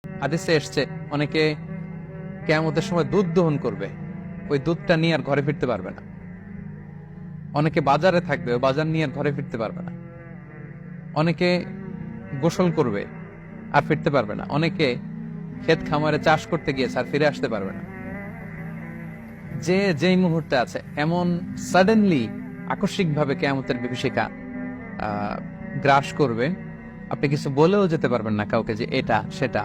হাদিসে এসছে অনেকে কিয়ামতের সময় দুধ দহন করবে, ওই দুধটা নিয়ে আর ঘরে ফিরতে পারবে না। অনেকে বাজারে থাকবে, ওই বাজার নিয়ে আর ঘরে ফিরতে পারবে না। অনেকে গোসল করবে আর ফিরতে পারবে না। অনেকে ক্ষেত খামারে চাষ করতে গিয়েছে আর ফিরে আসতে পারবে না। যে যেই মুহূর্তে আছে এমন সাডেনলি আকস্মিকভাবে কিয়ামতের বিভীষিকা গ্রাস করবে, আপনি কিছু বলেও যেতে পারবেন না কাউকে যে এটা সেটা।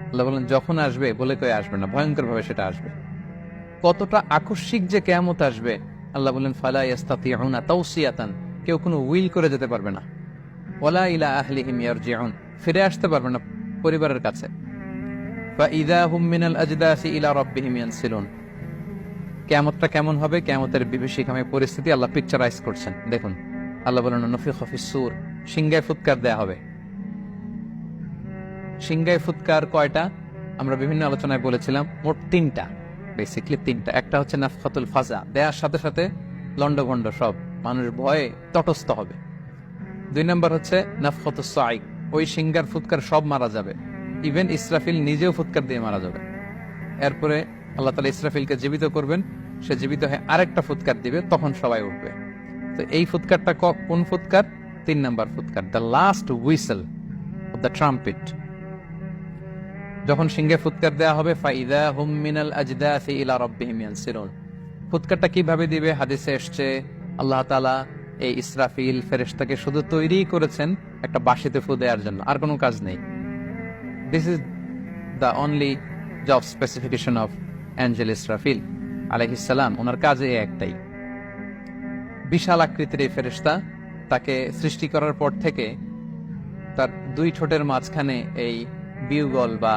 আল্লাহ বলেন যখন আসবে বলে কয়ে আসবে না, ভয়ঙ্কর ভাবে সেটা আসবে। কতটা আকস্মিক যে কিয়ামত আসবে, আল্লাহ বলেন ফালা ইস্তাতিউনা তাওসিয়াতান, কেউ কোনো উইল করে যেতে পারবে না। ওয়ালা ইলা আহলিহিম ইয়ারজিউন, ফিরে আসতে পারবে না পরিবারের কাছে। ফাইযা হুম মিনাল আজদাসি ইলা রাব্বিহিম ইয়ানসিলুন। কিয়ামতটা কেমন হবে, কিয়ামতের বিভীষিকাময় পরিস্থিতি আল্লাহ পিকচারাইজ করছেন। দেখুন আল্লাহ বলেন নফিখা ফিস-সূর, সিংহায় ফুৎকার দেয়া হবে। সিংহায় ফুৎকার কয়টা আমরা বিভিন্ন আলোচনায় বলেছিলাম, মোট তিনটা, বেসিক্যালি তিনটা। একটা হচ্ছে নাফখাতুল ফাজা, দেয়ার সাথে সাথে লন্ডভন্ড সব মানুষ ভয়ে তটস্থ হবে। 2 নম্বর হচ্ছে নাফখাতুস সাঈক, ওই সিংহার ফুৎকার সব মারা যাবে, ইভেন ইসরাফিল নিজেও ফুৎকার দিয়ে মারা যাবে। এরপরে আল্লাহ তাআলা ইসরাফিলকে জীবিত করবেন, সে জীবিত হয়ে আরেকটা ফুৎকার দিবে, তখন সবাই উঠবে। তো এই ফুৎকারটা কোন ফুৎকার? 3 নম্বর ফুৎকার, the last whistle of the trumpet. যখন সিংহে ফুৎকার দেয়া হবে, ফাইদা হুম মিনাল আজদাসি ইলা রাব্বিহিম ইয়ানসিলুন। ফুৎকারটা কিভাবে দিবে? হাদিসে এসেছে আল্লাহ তাআলা এই ইসরাফিল ফেরেশতাকে শুধু তৈরি করেছেন একটা বাঁশিতে ফু দেওয়ার জন্য, আর কোনো কাজ নেই। This is the only job specification of Angel Israfil আলাইহিস সালাম। ওনার কাজে একটাই। বিশাল আকৃতির এই ফেরেশতা, তাকে সৃষ্টি করার পর থেকে তার 2 ঠোঁটের মাঝখানে এই বিউগল বা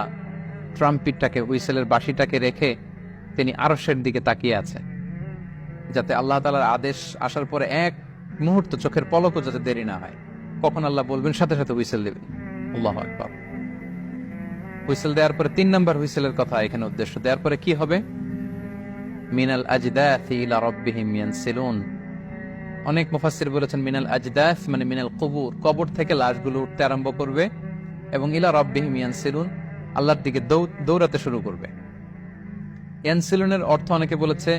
ট্রাম্পিটটাকে, হুইসেলের বাঁশিটাকে রেখে তিনি আরশের দিকে তাকিয়ে আছে, যাতে আল্লাহ তাআলার আদেশ আসার পরে এক মুহূর্ত চোখের পলকও যাতে দেরি না হয়। কখন আল্লাহ বলবেন সাথে সাথে হুইসেল দেবে। আল্লাহু আকবার। হুইসেল দেওয়ার পরে 3 নম্বর হুইসেলের কথা এখানে উদ্দেশ্য। দেওয়ার পরে কি হবে? মিনাল আজদাসি ইলা রাব্বিহিম ইয়ানসিলুন। অনেক মুফাসসির বলেছেন মিনাল আজদাস মানে মিনাল কুবুর, কবর থেকে লাশগুলো উঠতে আরম্ভ করবে, এবং ইলা রাব্বিহিম ইয়ানসিলুন, আল্লাহর দিকে দৌড়াতে শুরু করবে। ইয়ানসিলুনের অর্থ অনেকে বলেছে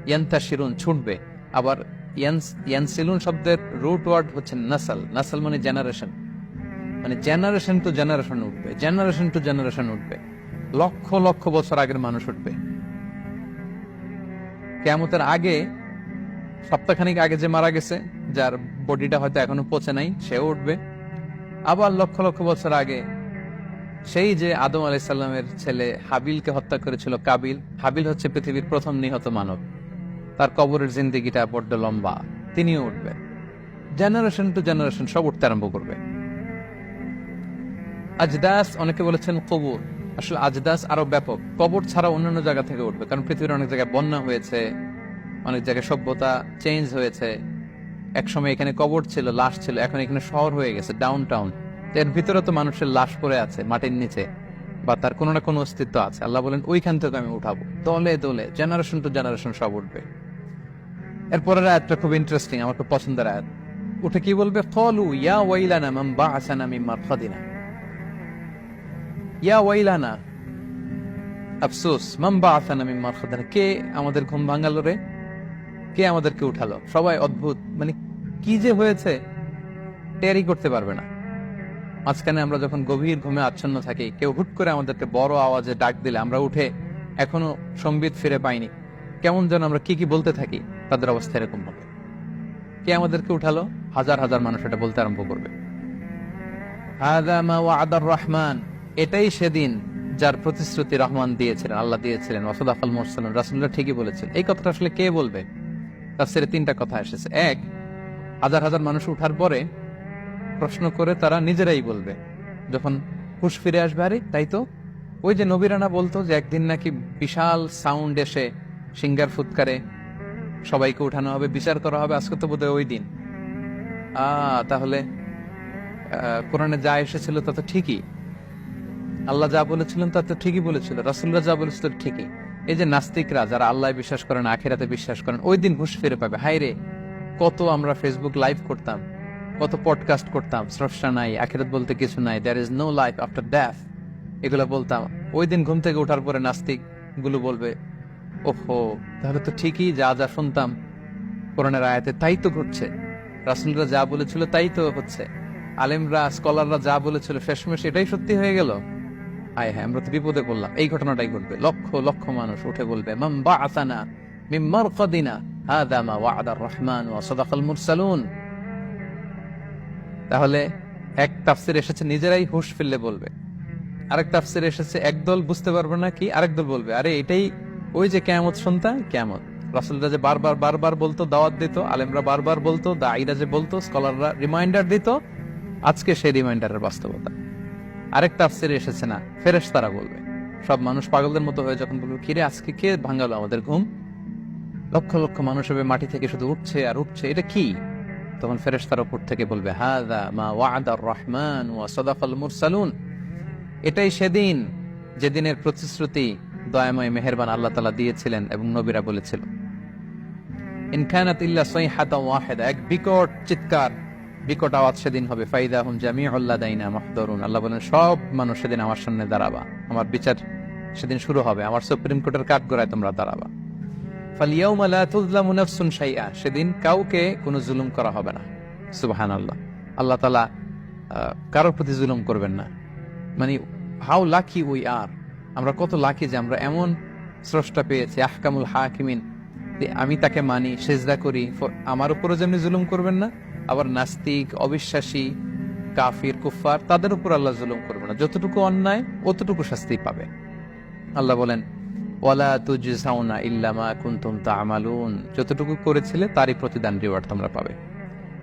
ইয়ান্তাশিরুন, ছুটবে। আবার ইয়ানসিলুন শব্দের রুট ওয়ার্ড হচ্ছে নাসল। নাসল মানে জেনারেশন, মানে জেনারেশন টু জেনারেশন উঠবে, জেনারেশন টু জেনারেশন উঠবে। লক্ষ লক্ষ বছর আগের মানুষ উঠবে। কিয়ামতের আগে, সপ্তাহখানিক আগে যে মারা গেছে, যার বডিটা হয়তো এখনো পচে নাই, সেও উঠবে। আবার লক্ষ লক্ষ বছর আগে সেই যে আদম আলাইহিস সালামের ছেলে হাবিলকে হত্যা করেছিল কাবিল, হাবিল হচ্ছে পৃথিবীর প্রথম নিহত মানব, তার কবরের জিন্দেগিটা বড্ড লম্বা, তিনিও উঠবে। জেনারেশন টু জেনারেশন সব উঠতে আরম্ভ করবে। আজদাস অনেকে বলেছেন কবর, আসলে আজদাস আরো ব্যাপক। কবর ছাড়া অন্যান্য জায়গা থেকে উঠবে, কারণ পৃথিবীর অনেক জায়গায় বন্যা হয়েছে, অনেক জায়গায় সভ্যতা চেঞ্জ হয়েছে। একসময় এখানে কবর ছিল, লাশ ছিল, এখন এখানে শহর হয়ে গেছে, ডাউন টাউন। এর ভিতরে তো মানুষের লাশ পড়ে আছে মাটির নিচে, বা তার কোনো না কোনো অস্তিত্ব আছে। আল্লাহ বলেন ওইখান থেকে আমি উঠাবো, দলে দলে জেনারেশন টু জেনারেশন সব উঠবে। এরপরের আয়াতটা খুব ইন্টারেস্টিং, আমার খুব পছন্দের আয়াত। উঠে কি বলবে? ক্বালু ইয়া ওয়াইলানা মান বা'আসানা মিন মারকাদিনা। ইয়া ওয়াইলানা, আফসোস, মান বা'আসানা মিন মারকাদিনা, কে আমাদের ঘুম ভাঙালো রে, কে আমাদেরকে উঠালো? সবাই অদ্ভুত, মানে কি যে হয়েছে টেরই করতে পারবে না। মাঝখানে আমরা যখন গভীর ঘুমে আচ্ছন্ন থাকি, কেউ হুট করে আমাদেরকে বড় আওয়াজে ডাক দিলে আমরা উঠে এখনো সম্বিত ফিরে পাইনি, কেমন যেন আমরা কি কি বলতে থাকি, তাদের অবস্থা এরকম হবে। কে আমাদেরকে উঠালো? হাজার হাজার মানুষ এটা বলতে আরম্ভ করবে। হাযা মা ওয়া'আদার রহমান, এটাই সেদিন যার প্রতিশ্রুতি রহমান দিয়েছিলেন, আল্লাহ দিয়েছিলেন। ওয়াসাদাকাল মুরসালুন, রাসূলুল্লাহ ঠিকই বলেছেন। এই কথাটা আসলে কে বলবে? তাফসীরে 3টা কথা এসেছে। এক, হাজার হাজার মানুষ উঠার পরে প্রশ্ন করে তারা নিজেরাই বলবে, যখন হুশ ফিরে আসবে, আরে তাই তো, ওই যে নবীরানা বলতো যে একদিন নাকি বিশাল সাউন্ড এসে সিংহার ফুৎকারে সবাইকে উঠানো হবে, বিচার করা হবে, আজকে তো বোধহয় ওই দিন। তাহলে কোরআনে যা এসেছিল তা তো ঠিকই, আল্লাহ যা বলেছিলেন তা তো ঠিকই বলেছিল, রাসূলুল্লাহ যা বলেছিল ঠিকই। এই যে নাস্তিকরা যারা আল্লাহ বিশ্বাস করেন, আখিরাতে বিশ্বাস করেন, ওই দিন হুশ ফিরে পাবে। হায় রে, কত আমরা ফেসবুক লাইভ করতাম, কত পডকাস্ট করতাম, স্রষ্টা নাই, আখিরাত বলতে কিছু নাই, there is no life after death. এগুলা বলতাম, ওই দিন ঘুম থেকে ওঠার পরে নাস্তিক গুলো বলবে, ওহো, তাহলে তো ঠিকই যা যা শুনতাম কোরআনের আয়াতে তাই তো ঘটছে, রাসূলরা যা বলেছিল তাই তো হচ্ছে, আলেমরা স্কলাররা যা বলেছিল শেষমেশ এটাই সত্যি হয়ে গেল। আয় হ্যাঁ, আমরা তো বিপদে পড়লাম, এই ঘটনাটাই ঘটবে। লক্ষ লক্ষ মানুষ উঠে বলবে, মান বাআসানা মিন মারকাদিনা হাযা মা ওয়া'দার রহমান ওয়া সাদাকাল মুরসালুন। তাহলে এক তাফসীর এসেছে নিজেরাই হুঁশ ফিরলে বলবে, আরেক তাফসীর এসেছে একদল বুঝতে পারবে না কি, আরেক দল বলবে আরে এটাই ওই যে কিয়ামত শুনতা, কিয়ামত রাসূলরা যে বারবার বারবার বলতো, দাওয়াত দিত, আলেমরা বারবার বলতো, দাঈরা যে বলতো, স্কলাররা রিমাইন্ডার দিত, আজকে সেই রিমাইন্ডারের বাস্তবতা। আরেক তাফসীরে এসেছে না, ফেরেশতারা বলবে। সব মানুষ পাগলদের মতো হয়ে যখন বলবে, কিরে আজকে কে ভাঙালো আমাদের ঘুম, লক্ষ লক্ষ মানুষ হবে মাটি থেকে শুধু উঠছে আর উঠছে, এটা কি? তখন ফেরেশতারা উপর থেকে বলবে, হাযা মা ওয়া'দার রহমান ওয়া সাদাকাল মুরসালুন। এটাই সেদিন যেদিনের প্রতিশ্রুতি দয়াময় মেহেরবান আল্লাহ তাআলা দিয়েছিলেন এবং নবীরা বলেছিল। ইন কানাত ইল্লা সাইহাতান ওয়াহিদা, এক বিকট চিৎকার, বিকট আওয়াজ সেদিন হবে। ফাইদাহুম জামিউল লাদাইনা মুহদারুন, আল্লাহ বলেন সব মানুষ সেদিন আমার সামনে দাঁড়াবা, আমার বিচার সেদিন শুরু হবে, আমার সুপ্রিম কোর্টের কাঠগড়ায় তোমরা দাঁড়াবা। ফালইয়াউমা লা তুযলামু নাফসুন শাইআ, সেদিন কাউকে কোনো জুলুম করা হবে না। সুবহানাল্লাহ, আল্লাহ তাআলা কারোর প্রতি জুলুম করবেন না। মানে হাউ লাকি উই আর, আমরা কত লাকি যে আমরা এমন স্রষ্টা পেয়েছি, আহকামুল হাকিমিন, আমি তাকে মানি, সিজদা করি, আমার উপরও যেমনি জুলুম করবেন না, আবার নাস্তিক, অবিশ্বাসী, কাফির, কুফফার তাদের উপর আল্লাহ জুলুম করবে না। যতটুকু অন্যায় অতটুকু শাস্তি পাবে। আল্লাহ বলেন, ওয়ালা তুজজাউনা ইল্লা মা কুনতুম তা'মালুন, যতটুকু করেছিলে তারই প্রতিদান, রিওয়ার্ড তোমরা পাবে।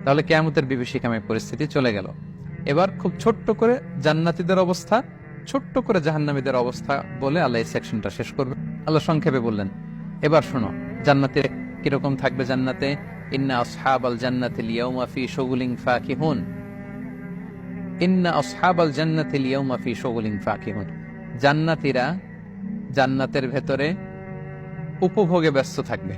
তাহলে কিয়ামতের বিভীষিকাময় পরিস্থিতি চলে গেল। এবার খুব ছোট্ট করে জান্নাতীদের অবস্থা, ছোট্ট করে জাহান্নামীদের অবস্থা বলে আল্লাহ এই সেকশনটা শেষ করবে। আল্লাহ সংক্ষেপে বললেন, এবার শোনো জান্নাতে কিরকম থাকবে। জান্নাতে, ইন্না আসহাবাল জান্নাতিল ইয়াউমা ফি শুগুলিন ফাকিহুন, ইন্না আসহাবাল জান্নাতিল ইয়াউমা ফি শুগুলিন ফাকিহুন, জান্নাতীরা জান্নাতের ভেতরে উপভোগে ব্যস্ত থাকবে,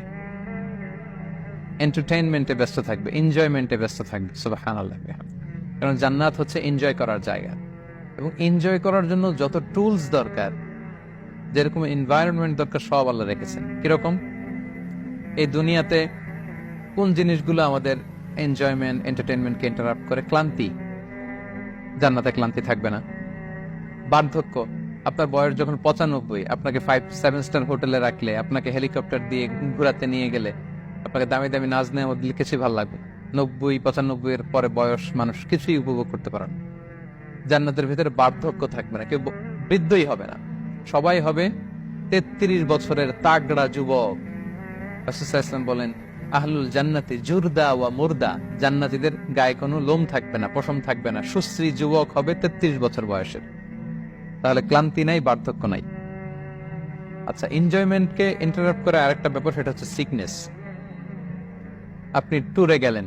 এন্টারটেইনমেন্টে ব্যস্ত থাকবে, এনজয়মেন্টে ব্যস্ত থাকবে। সুবহানাল্লাহ, কারণ জান্নাত হচ্ছে এনজয় করার জায়গা, এবং এনজয় করার জন্য যত টুলস দরকার, যেরকম এনভায়রনমেন্ট দরকার, সব আল্লাহ রেখেছেন। কিরকম? এই দুনিয়াতে কোন জিনিসগুলো আমাদের এনজয়মেন্ট, এন্টারটেইনমেন্টকে ইন্টারাপ্ট করে? ক্লান্তি। জান্নাতে ক্লান্তি থাকবে না। বার্ধক্য, আপনার বয়স যখন 95, আপনাকে 5-7 স্টার হোটেলে রাখলে, আপনাকে হেলিকপ্টার দিয়ে ঘুরাতে নিয়ে গেলে, আপনাকে দামি দামি নাজ নেওয়া দিলে কিছুই ভালো লাগবে। 90-95 এর পরে বয়স মানুষ কিছুই উপভোগ করতে পারে না। জান্নাতের ভিতরে বার্ধক্য থাকবে না, কেউ বৃদ্ধই হবে না, সবাই হবে 33 বছরের তাগড়া যুবক। রাসূল সাল্লাল্লাহু আলাইহি ওয়াসাল্লাম বলেন, আহলুল জান্নাতি জুরদা ওয়া মুরদা, জান্নাতীদের গায়ে কোনো লোম থাকবে না, পশম থাকবে না, সুশ্রী যুবক হবে 33 বছর বয়সের। তাহলে ক্লান্তি নাই, বার্ধক্য নাই। আচ্ছা, এনজয়মেন্টকে ইন্টারাপ্ট করে আরেকটা ব্যাপার, সেটা হচ্ছে সিকনেস। আপনি ট্যুরে গেলেন,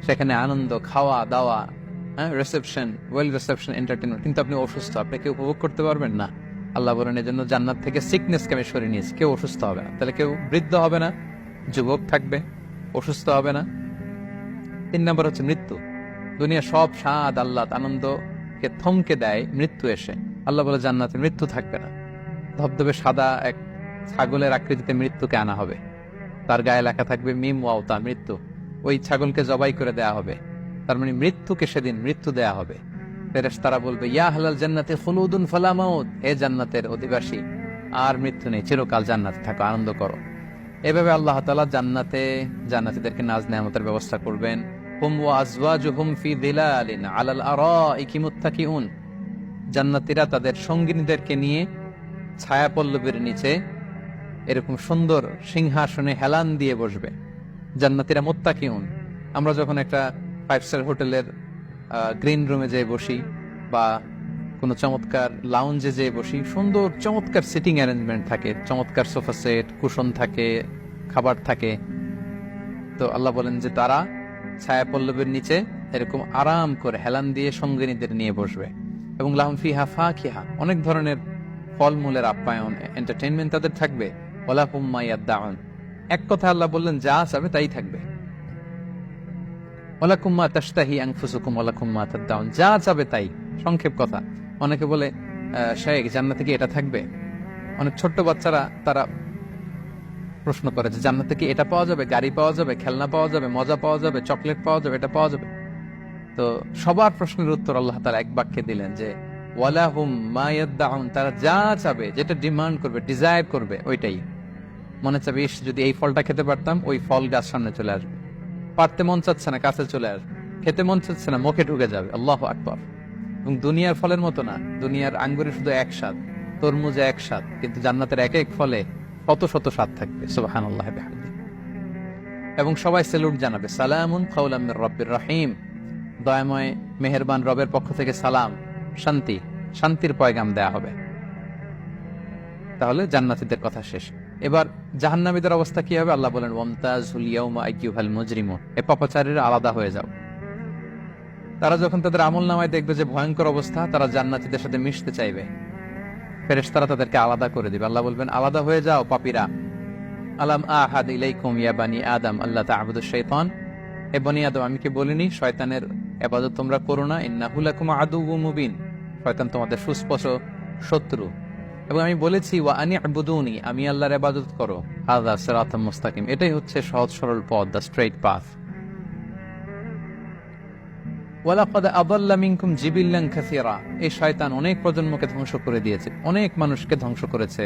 সেখানে আনন্দ, খাওয়া দাওয়া, রিসেপশন, ওয়েল রিসেপশন, এন্টারটেইনমেন্ট, কিন্তু আপনি অসুস্থ, আপনাকে উপভোগ করতে পারবেন না। আল্লাহ বলেন, এজন্য জান্নাত থেকে সিকনেসকে আমি সরিয়ে নিয়েছি, কেউ অসুস্থ হবে না। তাহলে কেউ বৃদ্ধ হবে না, যুবক থাকবে, অসুস্থ হবে না। 3 নম্বর হচ্ছে মৃত্যু। দুনিয়া সব স্বাদ, আল্লাহ আনন্দকে থমকে দেয় মৃত্যু এসে। আল্লাহ বলে জান্নাতে মৃত্যু থাকবে না। ধবধবে সাদা এক ছাগলের আকৃতিতে মৃত্যুকে আনা হবে, তার গায়ে লেখা থাকবে মিম ওয়াওতা, মৃত্যু। ওই ছাগলকে জবাই করে দেয়া হবে, তার মানে মৃত্যুকে সেদিন মৃত্যু দেয়া হবে। ফেরেশতারা বলবে, ইয়া আহলাল জান্নাতি খুলুদুন ফালা মাউত, হে জান্নাতের অধিবাসী, আর মৃত্যু নেই, চিরকাল জান্নাতে থাকো, আনন্দ করো। এভাবে আল্লাহ তাআলা জান্নাতে জান্নাতীদেরকে নাজ নেয়ামতের ব্যবস্থা করবেন। হুম ওয়া আজওয়াজুহুম ফি যিলালিন আলাল আরাইকি মুত্তাকিউন, জান্নাতীরা তাদের সঙ্গিনীদেরকে নিয়ে ছায়াপল্লবের নিচে এরকম সুন্দর সিংহাসনে হেলান দিয়ে বসবে। জান্নাতীরা মুত্তাকিউন। আমরা যখন একটা 5 স্টার হোটেলের গ্রিন রুমে যেয়ে বসি, বা কোনো চমৎকার লাউঞ্জে যেয়ে বসি, সুন্দর চমৎকার সিটিং অ্যারেঞ্জমেন্ট থাকে, চমৎকার সোফা সেট, কুশন থাকে, খাবার থাকে। তো আল্লাহ বলেন যে তারা ছায়াপল্লবের নিচে এরকম আরাম করে হেলান দিয়ে সঙ্গিনীদের নিয়ে বসবে, এবং লাহুম ফিহা ফাকিহা, অনেক ধরনের ফলমূলের আপ্যায়ন, এন্টারটেইনমেন্ট তাদের থাকবে। ওয়ালাহুম মা ইয়াদদাউন, এক কথা আল্লাহ বললেন যা চাবে তাই থাকবে। ওয়ালাকুম মা তাশতাহি আনফুসুকুম ওয়ালাকুম মা তাদদাউন, যা চাবে তাই। সংক্ষেপ কথা। অনেকে বলে শাইখ, জান্নাতে কি এটা থাকবে? অনেক ছোট্ট বাচ্চারা তারা প্রশ্ন করে যে জান্নাতে কি এটা পাওয়া যাবে, গাড়ি পাওয়া যাবে, খেলনা পাওয়া যাবে, মজা পাওয়া যাবে, চকলেট পাওয়া যাবে, এটা পাওয়া যাবে? তো সবার প্রশ্নের উত্তর আল্লাহ তাআলা এক বাক্যে দিলেন যে ওয়ালাহুম মা ইয়াদউন, তারা যা চাবে, যেটা ডিমান্ড করবে, ডিজায়ার করবে, ওইটাই। মনে চাবে ইস যদি এই ফলটা খেতে পারতাম, ওই ফল গাছ সামনে চলে আসবে। পারতে মন চাচ্ছে না, কাছে চলে আসবে। খেতে মন চাচ্ছে না, মুখে ঢুকে যাবে। আল্লাহু আকবার। এবং দুনিয়ার ফলের মতো না, দুনিয়ার আঙ্গুরে শুধু এক স্বাদ, তরমুজে এক স্বাদ, কিন্তু জান্নাতের এক এক ফলে শত শত স্বাদ থাকবে। সুবহানাল্লাহ বিহামদিহি। এবং সবাই সেলুট জানাবে, সালামুন কাওলাম মির রাব্বির রহিম, দয়াময় মেহেরবান রবের পক্ষ থেকে সালাম, শান্তি, শান্তির পয়গাম দেয়া হবে। তাহলে জান্নাতীদের কথা শেষ। এবার জাহান্নামীদের অবস্থা কি হবে? আল্লাহ বলেন ওয়ামতাজুল ইয়াউমা আইয়ুহাল মুজরিমুন, এ পাপাচারীরা আলাদা হয়ে যাও। তারা যখন তাদের আমলনামায় দেখবে যে ভয়ঙ্কর অবস্থা, তারা জান্নাতীদের সাথে মিশতে চাইবে। ফেরেশতারা তাদেরকে আলাদা করে দিবে। আল্লাহ বলবেন আলাদা হয়ে যাও পাপীরা। আলাম আহাদ ইলাইকুম ইয়া বানি আদম আল্লাহ তা'বুদুশ শাইতান, হে বনি আদম, আমি কি বলিনি শয়তানের ইবাদত তোমরা করো না? ইন্নাহু লাকুম আদুউম মুবিন, শয়তান তোমাদের সুস্পষ্ট শত্রু। এবং আমি বলেছি ওয়া আনি আবুদুনি, আমি আল্লাহর ইবাদত করো। হাযা সিরাতুম মুস্তাকিম, এটাই হচ্ছে সহজ সরল পথ, দ্য স্ট্রেইট পাথ। ওয়ালাকাদ আযাল্লা মিনকুম জিবিল্লান কাসীরা, এই শয়তান অনেক প্রজন্মকে ধ্বংস করে দিয়েছে, অনেক মানুষকে ধ্বংস করেছে,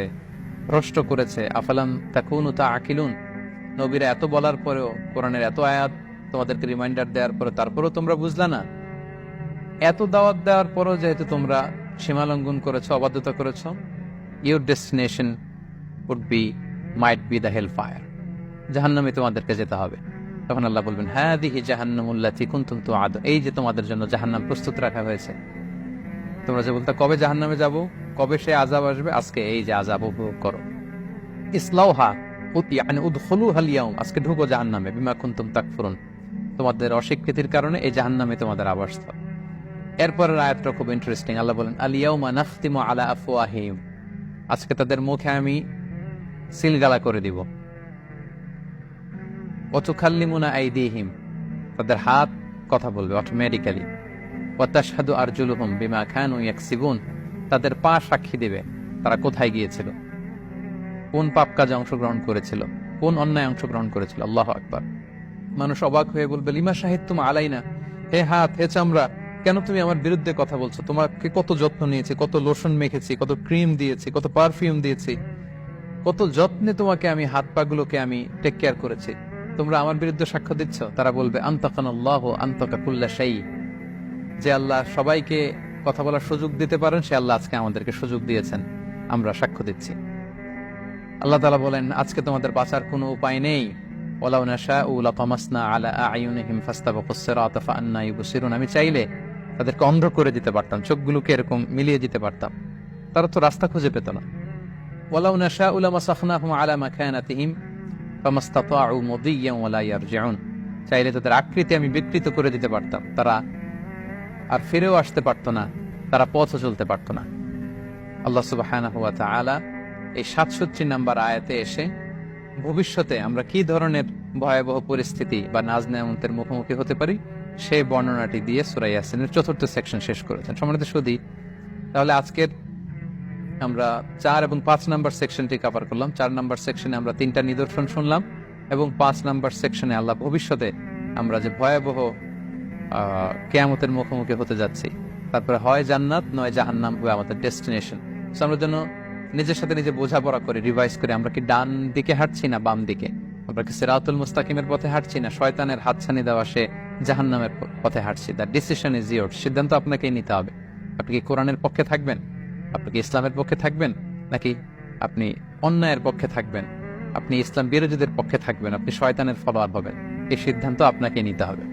ভ্রষ্ট করেছে। আফালাম তাকুনু তাআকিলুন, নবীরা এত বলার পরেও, কোরআনের এত আয়াত তোমাদেরকে রিমাইন্ডার দেওয়ার পরে, তারপরেও তোমরা বুঝলা না? এত দাওয়াত দেওয়ার পরও যেহেতু তোমরা সীমা লঙ্ঘন করেছো, অবাধ্যতা করেছো, your destination might be the hellfire, জাহান্নামে তোমাদেরকে যেতে হবে। তখন আল্লাহ বলবেন হাযিহি জাহান্নামুল্লাতী কুনতুম তুআদুন, এই যে তোমাদের জন্য জাহান্নাম প্রস্তুত রাখা হয়েছে। তোমরা যে বলতে কবে জাহান্নামে যাব, কবে সে আযাব আসবে, আজকে এই যে আযাব উপভোগ করো। ইসলাউহা ইয়ানি উদখুলুহাল ইয়াউম, আজকে ঢুকো জাহান্নামে, বিমা কুনতুম তাকফুরুন, তোমাদের অস্বীকৃতির কারণে এই জাহান্নামে তোমাদের আবাসস্থল। এরপরের আয়াতটা খুব ইন্টারেস্টিং। আল্লাহ বলেন আল ইয়াউমা নাখতিমু আলা আফওয়াহিহিম, আজকে তাদের মুখে আমি সিলগালা করে দিব। ওয়া তুকাল্লিমুনা আইদিহিম, তাদের হাত কথা বলবে অটোমেটিক্যালি। ওয়া তাশহাদু আরজুলুহুম বিমা কানু ইয়াকসিবুন, তাদের পা সাক্ষী দিবে তারা কোথায় গিয়েছিল, কোন পাপ কাজে অংশগ্রহণ করেছিল, কোন অন্যায় অংশগ্রহণ করেছিল। আল্লাহু আকবার। মানুষ অবাক হয়ে বলবে লিমা শাহিদতুম আলাইনা, হে হাত, হে চামড়া, কেন তুমি আমার বিরুদ্ধে কথা বলছো? তোমাকে কত যত্ন নিয়েছি, কত লোশন মেখেছি, কত ক্রিম দিয়েছি, কত পারফিউম দিয়েছি, কত যত্নে তোমাকে আমি হাত পা গুলোকে আমি টেক কেয়ার করেছি, তোমরা আমার বিরুদ্ধে সাক্ষ্য দিচ্ছ? তারা বলবে আনতাকানাল্লাহু আনতাকা কুল্লা শাই, যে আল্লাহ সবাইকে কথা বলার সুযোগ দিতে পারেন, সে আল্লাহ আজকে আমাদেরকে সুযোগ দিয়েছেন, আমরা সাক্ষ্য দিচ্ছি। আল্লাহ তাআলা বলেন আজকে তোমাদের বাঁচার কোনো উপায় নেই। ওয়ালাউ নাশাউ লাতামাসনা আলা আ'য়ুনিহিম ফাস্তাবাকুস সিরাতা ফাআন্না ইউবসিরুন, আমি চাইলে তাদেরকে অন্ধ করে দিতে পারতাম, চোখগুলোকে এরকম মিলিয়ে দিতে পারতাম, তারা তো রাস্তা খুঁজে পেত না। ওয়ালাউ নাশাউ লামাসাখনাহুম আলা মাকানাতিহিম ফামাসতাতাউ মুদিয়্যান ওয়ালা ইয়ারজিউন, চাইলে তাদের আকৃতি আমি বিকৃত করে দিতে পারতাম, তারা আর ফিরেও আসতে পারতো না, তারা পথও চলতে পারতো না। আল্লাহ সুবহানাহু ওয়া তাআলা এই 67 নম্বর আয়াতে এসে ভবিষ্যতে আমরা কি ধরনের ভয়াবহ পরিস্থিতি বা নাজ নেয়ামতের মুখোমুখি হতে পারি সেই বর্ণনাটি দিয়ে সূরা ইয়াসিনের 4th সেকশন শেষ করেছেন। সম্মানিত সুধী, তাহলে আজকের আমরা 4 এবং 5 নম্বর সেকশনটি কভার করলাম। 4 নম্বর সেকশনে আমরা 3টা নিদর্শন শুনলাম এবং 5 নম্বর সেকশনে আল্লাহ ভবিষ্যতে আমরা যে ভয়াবহ কিয়ামতের মুখোমুখি হতে যাচ্ছি, তারপরে হয় জান্নাত নয় জাহান্নাম হবে আমাদের ডেস্টিনেশন। আমরা যেন নিজের সাথে নিজে বোঝাপড়া করে রিভাইজ করে, আমরা কি ডান দিকে হাঁটছি না বাম দিকে, আমরা কি সিরাতুল মুস্তাকিমের পথে হাঁটছি না শয়তানের হাতছানি দেওয়া সে জাহান্নামের পথে হাঁটছি। দ্য ডিসিশন ইজ ইয়োর, সিদ্ধান্ত আপনাকেই নিতে হবে। আপনি কি কোরআনের পক্ষে থাকবেন, আপনি কি ইসলামের পক্ষে থাকবেন, নাকি আপনি অন্যায়ের পক্ষে থাকবেন, আপনি ইসলাম বিরোধীদের পক্ষে থাকবেন, আপনি শয়তানের ফলোয়ার হবেন। এই সিদ্ধান্ত আপনাকে নিতে হবে।